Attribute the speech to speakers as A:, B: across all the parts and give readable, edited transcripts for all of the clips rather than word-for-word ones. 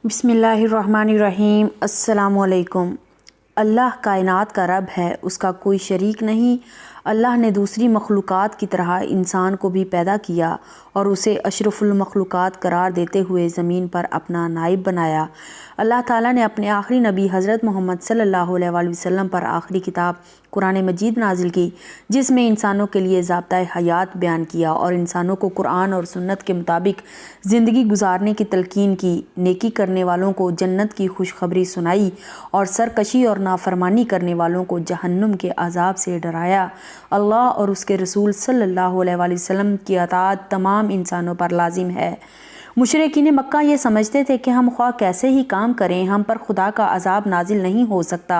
A: बिस्मिल्लाहिर्रहमानिर्रहीम। अस्सलामु अलैकुम। अल्लाह कायनात का रब है, उसका कोई शरीक नहीं। अल्लाह ने दूसरी मखलूक़ात की तरह इंसान को भी पैदा किया और उसे अशरफुल मखलूक़ात करार देते हुए ज़मीन पर अपना नाइब बनाया। अल्लाह ताला ने अपने आखिरी नबी हज़रत मोहम्मद सल्लल्लाहु अलैहि वसल्लम पर आखिरी किताब कुरान मजीद नाजिल की, जिसमें इंसानों के लिए ज़ाब्ता हयात बयान किया और इंसानों को कुरान और सुन्नत के मुताबिक ज़िंदगी गुजारने की तलकीन की। नेकी करने वालों को जन्नत की खुशखबरी सुनाई और सरकशी और नाफरमानी करने वालों को जहन्नुम के अजाब से डराया। अल्लाह और उसके रसूल सल्लल्लाहु अलैहि वसल्लम की अताअत तमाम इंसानों पर लाजिम है। मुशरिकीन मक्का ये समझते थे कि हम ख्वाह कैसे ही काम करें, हम पर खुदा का अजाब नाजिल नहीं हो सकता।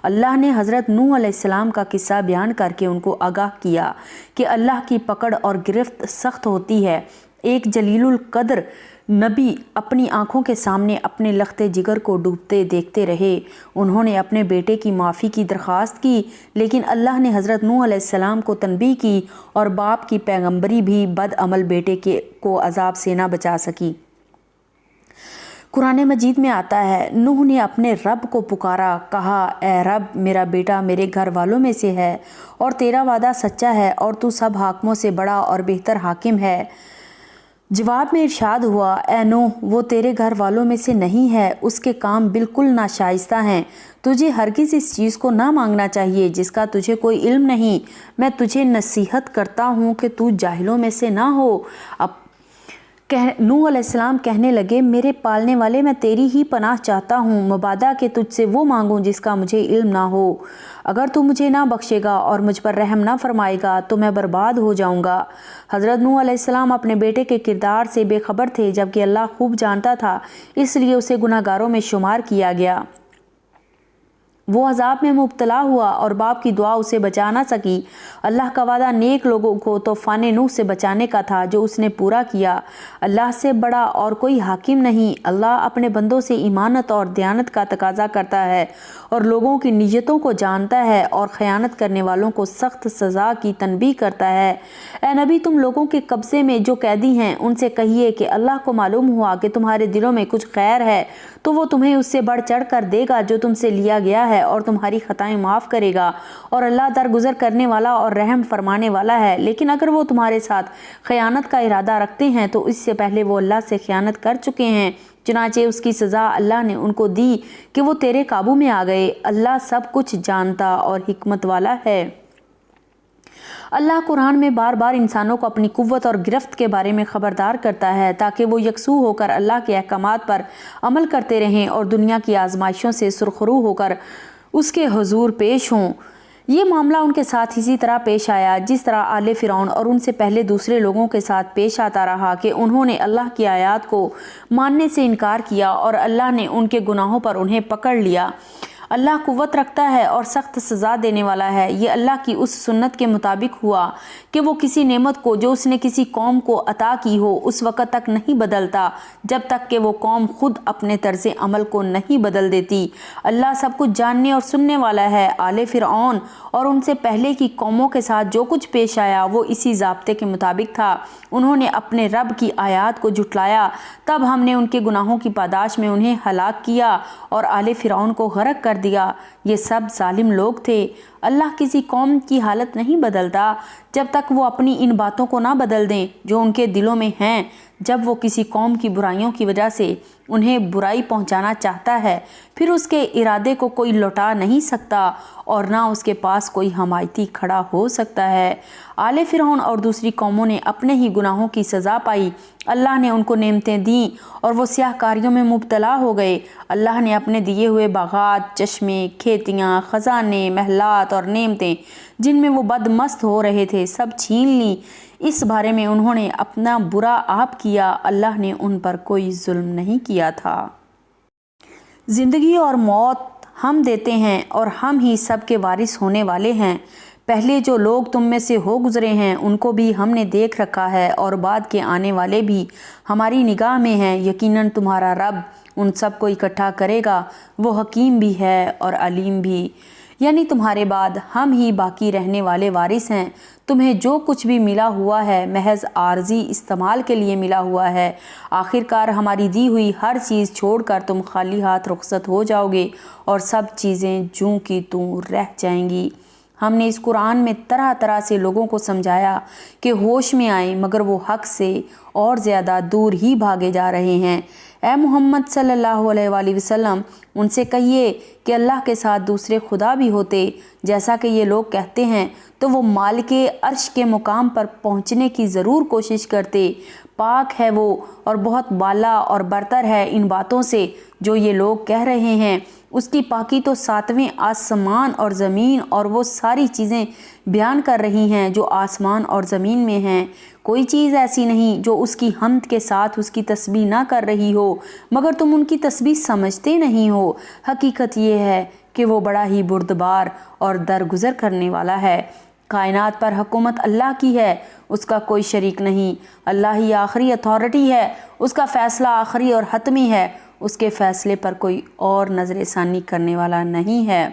A: अल्लाह ने हज़रत नूह अलैहिस्सलाम का किस्सा बयान करके उनको आगाह किया कि अल्लाह की पकड़ और गिरफ्त सख्त होती है। एक जलीलुल कद्र नबी अपनी आंखों के सामने अपने लख्ते जिगर को डूबते देखते रहे। उन्होंने अपने बेटे की माफ़ी की दरख्वास्त की, लेकिन अल्लाह ने हज़रत नूह अलैहिस्सलाम को तनबीह की और बाप की पैगंबरी भी बदअमल बेटे को अजाब से ना बचा सकी। कुरान मजीद में आता है, नूह ने अपने रब को पुकारा, कहा, ए रब, मेरा बेटा मेरे घर वालों में से है और तेरा वादा सच्चा है और तू सब हाकिमों से बड़ा और बेहतर हाकिम है। जवाब में इरशाद हुआ, ए नूह, वो तेरे घर वालों में से नहीं है, उसके काम बिल्कुल नाशाइस्ता हैं। तुझे हरगिज़ इस चीज़ को ना मांगना चाहिए जिसका तुझे कोई इल्म नहीं। मैं तुझे नसीहत करता हूँ कि तू जाहिलों में से ना हो। अब नूह अलैहिस्सलाम कहने लगे, मेरे पालने वाले, मैं तेरी ही पनाह चाहता हूँ, मुबादा के तुझसे वो मांगूँ जिसका मुझे इल्म ना हो। अगर तू मुझे ना बख्शेगा और मुझ पर रहम ना फरमाएगा तो मैं बर्बाद हो जाऊँगा। हज़रत नूह अलैहिस्सलाम अपने बेटे के किरदार से बेखबर थे, जबकि अल्लाह खूब जानता था, इसलिए उसे गुनाहगारों में शुमार किया गया। वो अजाब में मुब्तला हुआ और बाप की दुआ उसे बचा ना सकी। अल्लाह का वादा नेक लोगों को तूफ़ान नूह से बचाने का था, जो उसने पूरा किया। अल्लाह से बड़ा और कोई हाकिम नहीं। अल्लाह अपने बंदों से ईमानत और दयानत का तकाजा करता है और लोगों की नीयतों को जानता है और ख़यानत करने वालों को सख्त सज़ा की तनबीह करता है। ए नबी, तुम लोगों के कब्ज़े में जो कैदी हैं उनसे कहिए कि अल्लाह को मालूम हुआ कि तुम्हारे दिलों में कुछ खैर है तो वो तुम्हें उससे बढ़ चढ़ कर देगा जो तुमसे लिया गया है और तुम्हारी खताएं माफ़ करेगा, और अल्लाह दरगुजर करने वाला और रहम फरमाने वाला है। लेकिन अगर वो तुम्हारे साथ खयानत का इरादा रखते हैं तो इससे पहले वो अल्लाह से खयानत कर चुके हैं, चुनाचे उसकी सज़ा अल्लाह ने उनको दी कि वो तेरे काबू में आ गए। अल्लाह सब कुछ जानता और हिकमत वाला है। अल्लाह कुरान में बार बार इंसानों को अपनी कुव्वत और गिरफ्त के बारे में ख़बरदार करता है ताकि वो यकसू होकर अल्लाह के अहकामात पर अमल करते रहें और दुनिया की आजमाइशों से सुरखरू होकर उसके हुजूर पेश हों। ये मामला उनके साथ इसी तरह पेश आया जिस तरह आले फ़िरौन और उनसे पहले दूसरे लोगों के साथ पेश आता रहा कि उन्होंने अल्लाह की आयत को मानने से इनकार किया और अल्लाह ने उनके गुनाहों पर उन्हें पकड़ लिया। अल्लाह कुव्वत रखता है और सख्त सज़ा देने वाला है। ये अल्लाह की उस सुन्नत के मुताबिक हुआ कि वो किसी नेमत को जो उसने किसी कौम को अता की हो उस वक़्त तक नहीं बदलता जब तक कि वो कौम खुद अपने तर्ज़ अमल को नहीं बदल देती। अल्लाह सब कुछ जानने और सुनने वाला है। आले फ़िरऔन और उनसे पहले की कौमों के साथ जो कुछ पेश आया वो इसी ज़ाब्ते के मुताबिक था। उन्होंने अपने रब की आयत को झुटलाया, तब हमने उनके गुनाहों की पादाश में उन्हें हलाक किया और आले फ़िरऔन को गरक कर दिया। ये सब जालिम लोग थे। अल्लाह किसी कौम की हालत नहीं बदलता जब तक वो अपनी इन बातों को ना बदल दें जो उनके दिलों में हैं। जब वो किसी कौम की बुराइयों की वजह से उन्हें बुराई पहुंचाना चाहता है, फिर उसके इरादे को कोई लौटा नहीं सकता और ना उसके पास कोई हमायती खड़ा हो सकता है। आले फ़िरऔन और दूसरी कौमों ने अपने ही गुनाहों की सज़ा पाई। अल्लाह ने उनको नेमतें दी और वो स्याहकारियों में मुब्तला हो गए। अल्लाह ने अपने दिए हुए बागात, चश्मे, खेतियाँ, ख़जाने, महलात और नेमतें जिनमें वो बदमस्त हो रहे थे सब छीन ली। इस बारे में उन्होंने अपना बुरा आप किया। अल्लाह ने उन पर कोई जुल्म नहीं किया था। ज़िंदगी और मौत हम देते हैं और हम ही सब के वारिस होने वाले हैं। पहले जो लोग तुम में से हो गुज़रे हैं उनको भी हमने देख रखा है और बाद के आने वाले भी हमारी निगाह में हैं। यकीनन तुम्हारा रब उन सब को इकट्ठा करेगा। वो हकीम भी है और अलीम भी। यानी तुम्हारे बाद हम ही बाकी रहने वाले वारिस हैं। تمہیں جو کچھ بھی ملا ہوا ہے محض عارضی استعمال کے لیے ملا ہوا ہے۔ آخرکار ہماری دی ہوئی ہر چیز چھوڑ کر تم خالی ہاتھ رخصت ہو جاؤ گے اور سب چیزیں جوں کی توں رہ جائیں گی۔ ہم نے اس قرآن میں طرح طرح سے لوگوں کو سمجھایا کہ ہوش میں آئیں، مگر وہ حق سے اور زیادہ دور ہی بھاگے جا رہے ہیں۔ اے محمد صلی اللہ علیہ وآلہ وسلم، ان سے کہیے کہ اللہ کے ساتھ دوسرے خدا بھی ہوتے جیسا کہ یہ لوگ کہتے ہیں تو وہ مالک عرش کے مقام پر پہنچنے کی ضرور کوشش کرتے۔ پاک ہے وہ اور بہت بالا اور برتر ہے ان باتوں سے جو یہ لوگ کہہ رہے ہیں۔ اس کی پاکی تو ساتویں آسمان اور زمین اور وہ ساری چیزیں بیان کر رہی ہیں جو آسمان اور زمین میں ہیں۔ کوئی چیز ایسی نہیں جو اس کی حمد کے ساتھ اس کی تسبیح نہ کر رہی ہو، مگر تم ان کی تسبیح سمجھتے نہیں ہو۔ حقیقت یہ ہے کہ وہ بڑا ہی بردبار اور درگزر کرنے والا ہے۔ کائنات پر حکومت اللہ کی ہے، اس کا کوئی شریک نہیں۔ اللہ ہی آخری اتھارٹی ہے، اس کا فیصلہ آخری اور حتمی ہے، اس کے فیصلے پر کوئی اور نظر ثانی کرنے والا نہیں ہے۔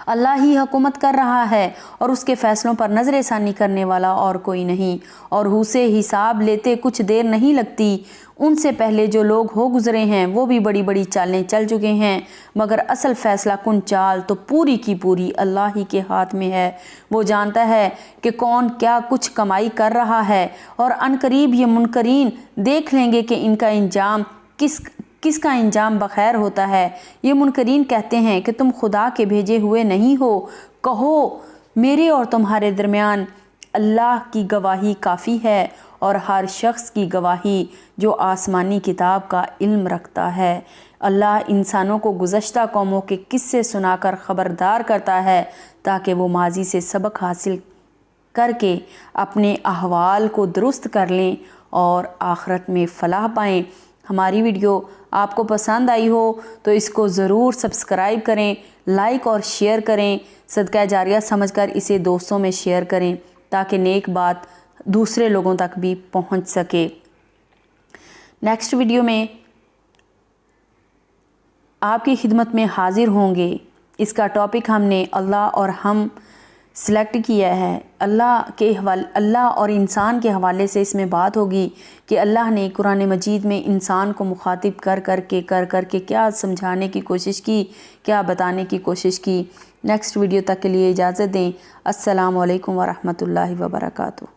A: اللہ ہی حکومت کر رہا ہے اور اس کے فیصلوں پر نظر ثانی کرنے والا اور کوئی نہیں، اور اسے حساب لیتے کچھ دیر نہیں لگتی۔ ان سے پہلے جو لوگ ہو گزرے ہیں وہ بھی بڑی بڑی چالیں چل چکے ہیں، مگر اصل فیصلہ کن چال تو پوری کی پوری اللہ ہی کے ہاتھ میں ہے۔ وہ جانتا ہے کہ کون کیا کچھ کمائی کر رہا ہے، اور عنقریب یہ منکرین دیکھ لیں گے کہ ان کا انجام کس کا انجام بخیر ہوتا ہے۔ یہ منکرین کہتے ہیں کہ تم خدا کے بھیجے ہوئے نہیں ہو۔ کہو میرے اور تمہارے درمیان اللہ کی گواہی کافی ہے، اور ہر شخص کی گواہی جو آسمانی کتاب کا علم رکھتا ہے۔ اللہ انسانوں کو گزشتہ قوموں کے قصے سنا کر خبردار کرتا ہے تاکہ وہ ماضی سے سبق حاصل کر کے اپنے احوال کو درست کر لیں اور آخرت میں فلاح پائیں۔ ہماری ویڈیو آپ کو پسند آئی ہو تو اس کو ضرور سبسکرائب کریں، لائک اور شیئر کریں، صدقہ جاریہ سمجھ کر اسے دوستوں میں شیئر کریں تاکہ نیک بات دوسرے لوگوں تک بھی پہنچ سکے۔ نیکسٹ ویڈیو میں آپ کی خدمت میں حاضر ہوں گے۔ اس کا ٹاپک ہم نے اللہ اور ہم سلیکٹ کیا ہے۔ اللہ اور انسان کے حوالے سے اس میں بات ہوگی کہ اللہ نے قرآن مجید میں انسان کو مخاطب کر کر کے کیا سمجھانے کی کوشش کی، کیا بتانے کی کوشش کی۔ نیکسٹ ویڈیو تک کے لیے اجازت دیں۔ السلام علیکم ورحمۃ اللہ وبرکاتہ۔